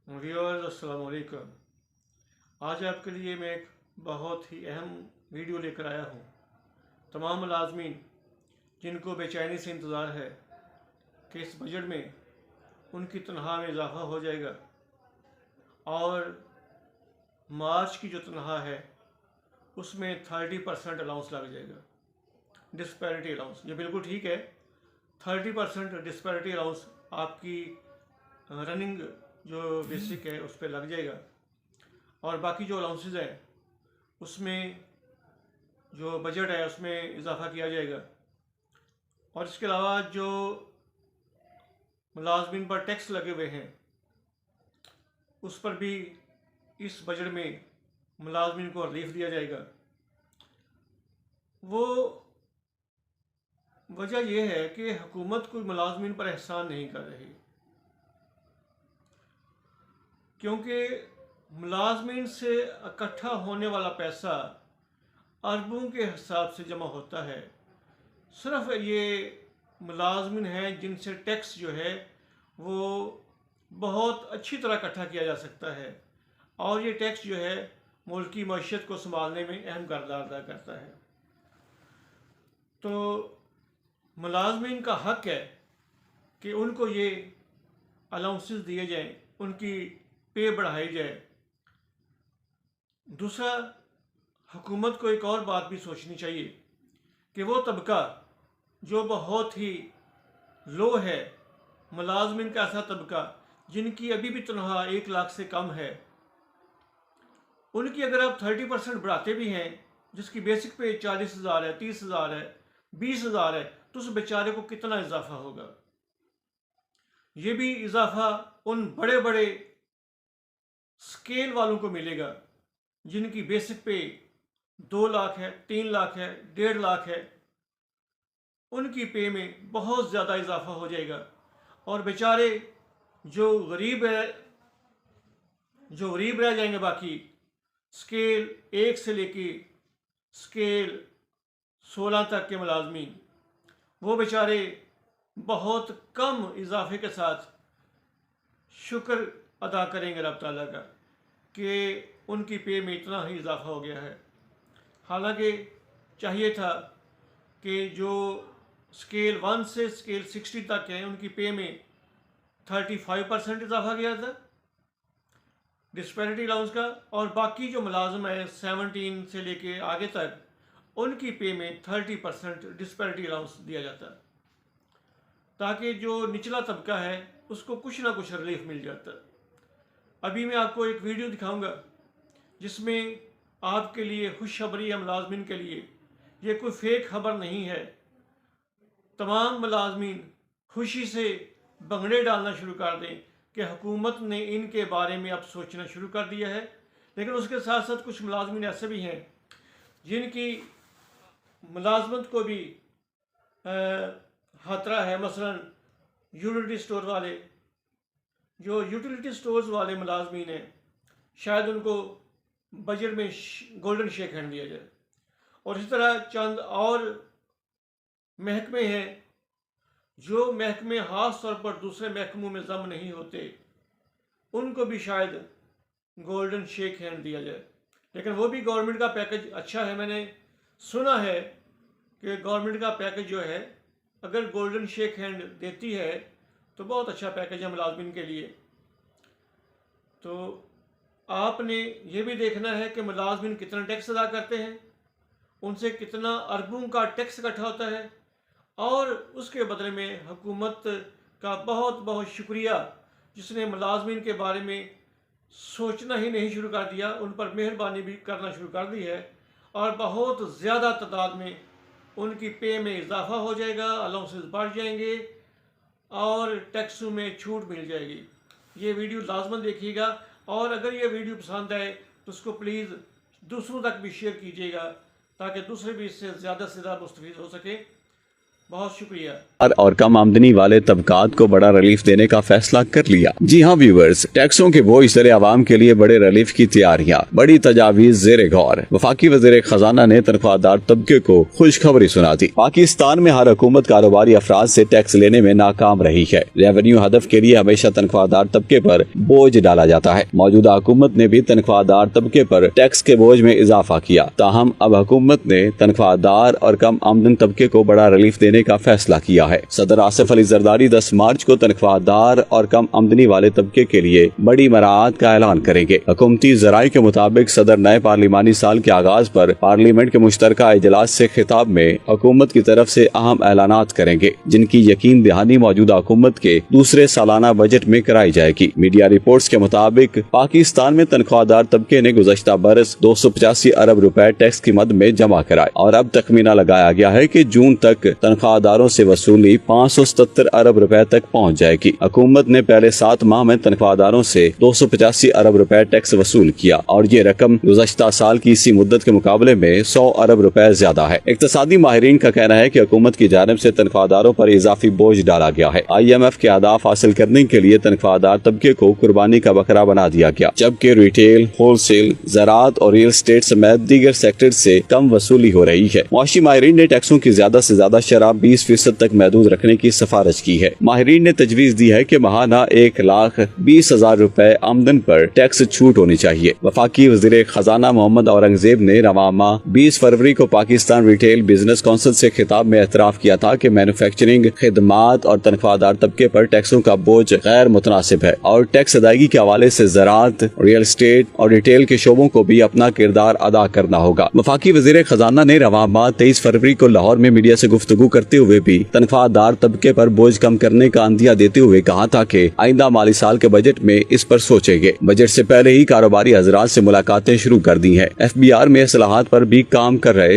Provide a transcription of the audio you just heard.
Viewers अस्सलाम वालेकुम। आज आपके लिए मैं एक बहुत ही अहम वीडियो लेकर आया हूँ। तमाम मुलाजमीन जिनको बेचैनी से इंतज़ार है कि इस बजट में उनकी तनख्वाह में इजाफ़ा हो जाएगा और मार्च की जो तनख्वाह है उसमें 30% अलाउंस लग जाएगा, डिस्पैरिटी अलाउंस। ये बिल्कुल ठीक है। 30% डिस्पैरिटी अलाउंस आपकी रनिंग जो बेसिक है उस पर लग जाएगा और बाकी जो अलाउंसेज हैं उसमें जो बजट है उसमें इजाफ़ा किया जाएगा। और इसके अलावा जो मुलाजमीन पर टैक्स लगे हुए हैं उस पर भी इस बजट में मुलाजमीन को रिलीफ दिया जाएगा। वो वजह यह है कि हुकूमत कोई मुलाजमीन पर एहसान नहीं कर रही, क्योंकि मुलाजमीन से इकट्ठा होने वाला पैसा अरबों के हिसाब से जमा होता है। सिर्फ ये मुलाजमीन हैं जिनसे टैक्स जो है वो बहुत अच्छी तरह इकट्ठा किया जा सकता है और ये टैक्स जो है मुल्क की मईशत को संभालने में अहम किरदार अदा करता है। तो मुलाजमीन का हक है कि उनको ये अलाउंसेस दिए जाएं, उनकी पे बढ़ाई जाए। दूसरा, हुकूमत को एक और बात भी सोचनी चाहिए कि वो तबका जो बहुत ही लो है, मुलाजमीन का ऐसा तबका जिनकी अभी भी तनख्वाह 1 लाख से कम है, उनकी अगर आप 30% बढ़ाते भी हैं, जिसकी बेसिक पे 40,000 है, 30,000 है, 20,000 है, तो उस बेचारे को कितना इजाफा होगा। ये भी इजाफा उन बड़े बड़े स्केल वालों को मिलेगा जिनकी बेसिक पे 2 लाख है, 3 लाख है, 1.5 लाख है। उनकी पे में बहुत ज़्यादा इजाफा हो जाएगा और बेचारे जो गरीब है, जो गरीब रह जाएंगे, बाकी स्केल 1 से लेके स्केल 16 तक के मुलाजमीन, वो बेचारे बहुत कम इजाफे के साथ शुक्र अदा करेंगे रब ताला का कि उनकी पे में इतना ही इजाफा हो गया है। हालांकि चाहिए था कि जो स्केल 1 से स्केल 60 तक हैं उनकी पे में 35% इजाफा किया था डिस्पैरिटी अलाउंस का, और बाकी जो मुलाजम है 17 से लेके आगे तक उनकी पे में 30% डिस्पैरिटी अलाउंस दिया जाता, ताकि जो निचला तबका है उसको कुछ ना कुछ रिलीफ मिल जाता। अभी मैं आपको एक वीडियो दिखाऊंगा जिसमें आपके लिए खुशखबरी है मुलाजमीन के लिए। ये कोई फेक खबर नहीं है। तमाम मुलाजमीन खुशी से भंगड़े डालना शुरू कर दें कि हुकूमत ने इनके बारे में अब सोचना शुरू कर दिया है। लेकिन उसके साथ साथ कुछ मुलाजमीन ऐसे भी हैं जिनकी मुलाजमत को भी खतरा है। मसलन यूटिलिटी स्टोर वाले, जो यूटिलिटी स्टोर्स वाले मुलाजमीन हैं, शायद उनको बजट में गोल्डन शेक हैंड दिया जाए। और इसी तरह चंद और महकमे हैं जो महकमे खास तौर पर दूसरे महकमों में जम नहीं होते, उनको भी शायद गोल्डन शेक हैंड दिया जाए। लेकिन वो भी गवर्नमेंट का पैकेज अच्छा है। मैंने सुना है कि गवर्नमेंट का पैकेज जो है अगर गोल्डन शेक हैंड देती है तो बहुत अच्छा पैकेज है मुलाजमीन के लिए। तो आपने ये भी देखना है कि मुलाजमीन कितना टैक्स अदा करते हैं, उनसे कितना अरबों का टैक्स इकट्ठा होता है, और उसके बदले में हुकूमत का बहुत बहुत शुक्रिया जिसने मुलाजमीन के बारे में सोचना ही नहीं शुरू कर दिया, उन पर मेहरबानी भी करना शुरू कर दी है और बहुत ज़्यादा तादाद में उनकी पे में इजाफा हो जाएगा, अलाउंसेस बढ़ जाएंगे और टैक्सों में छूट मिल जाएगी। ये वीडियो लाजमन देखिएगा और अगर ये वीडियो पसंद आए तो उसको प्लीज़ दूसरों तक भी शेयर कीजिएगा ताकि दूसरे भी इससे ज़्यादा से ज़्यादा मुस्तफ़ीद हो सके। बहुत शुक्रिया। और कम आमदनी वाले तबकात को बड़ा रिलीफ देने का फैसला कर लिया। जी हाँ व्यूअर्स, टैक्सों के बोझ तले आवाम के लिए बड़े रिलीफ की तैयारियां, बड़ी तजावीज जेर गौर। वफाकी वज़ीर खजाना ने तनख्वाहदार तबके को खुशखबरी सुना दी। पाकिस्तान में हर हुकूमत कारोबारी अफराद से टैक्स लेने में नाकाम रही है। रेवेन्यू हदफ के लिए हमेशा तनख्वाहदार तबके पर बोझ डाला जाता है। मौजूदा हुकूमत ने भी तनख्वाहदार तबके पर टैक्स के बोझ में इजाफा किया। ताहम अब हुकूमत ने तनख्वाहदार और कम आमदन तबके को बड़ा रिलीफ देने का फैसला किया है। सदर आसिफ अली जरदारी 10 मार्च को तनख्वाहदार और कम आमदनी वाले तबके के लिए बड़ी मराहत का ऐलान करेंगे। हुकूमती जराये के मुताबिक सदर नए पार्लिमानी साल के आगाज पर पार्लियामेंट के मुश्तरका इजलास से खिताब में हुकूमत की तरफ से अहम ऐलानात करेंगे, जिनकी यकीन दहानी मौजूदा हुकूमत के दूसरे सालाना बजट में कराई जाएगी। मीडिया रिपोर्ट्स के मुताबिक पाकिस्तान में तनख्वाहदार तबके ने गुज़श्ता बरस 285 अरब रुपए टैक्स की मद में जमा कराए और अब तखमीना लगाया गया है कि जून तक तनख्वाहदारों से वसूली 577 अरब रुपए तक पहुंच जाएगी। हुकूमत ने पहले 7 माह में तनख्वाहदारों से 285 अरब रुपए टैक्स वसूल किया और ये रकम गुज़श्ता साल की इसी मुद्दत के मुकाबले में 100 अरब रुपए ज्यादा है। इक्तसादी माहिरीन का कहना है कि हुकूमत की जानिब से तनख्वाहदारों पर इजाफी बोझ डाला गया है। IMF के अहदाफ हासिल करने के लिए तनख्वाहदार तबके को कुर्बानी का बकरा बना दिया गया, जबकि रिटेल, होलसेल, ज़राअत और रियल स्टेट समेत दीगर सेक्टर से कम वसूली हो रही है। मुआशी माहिरीन ने टैक्सों की ज्यादा से ज्यादा शरह 20% तक महदूद रखने की सिफारिश की है। माहिरीन ने तजवीज दी है कि माहाना 1,20,000 रुपए आमदन पर टैक्स छूट होनी चाहिए। वफाकी वज़ीर खजाना मोहम्मद औरंगजेब ने रवां माह 20 फरवरी को पाकिस्तान रिटेल बिजनेस काउंसिल से खिताब में एतराफ किया था कि मैन्युफैक्चरिंग, खिदमात और तनख्वाहदार तबके पर टैक्सों का बोझ गैर मुतनासिब है और टैक्स अदायगी के हवाले से ज़राअत, रियल स्टेट और रिटेल के शोबों को भी अपना किरदार अदा करना होगा। वफाकी वज़ीर खजाना ने रवां माह 23 फरवरी को लाहौर में मीडिया से गुफ्तगू करते हुए भी तनख्वाहदार तबके पर बोझ कम करने का अंदिया देते हुए कहा था कि आइंदा माली साल के बजट में इस पर सोचेंगे। बजट से पहले ही कारोबारी हजरात से मुलाकातें शुरू कर दी हैं। FBR में इस्लाहात पर भी काम कर रहे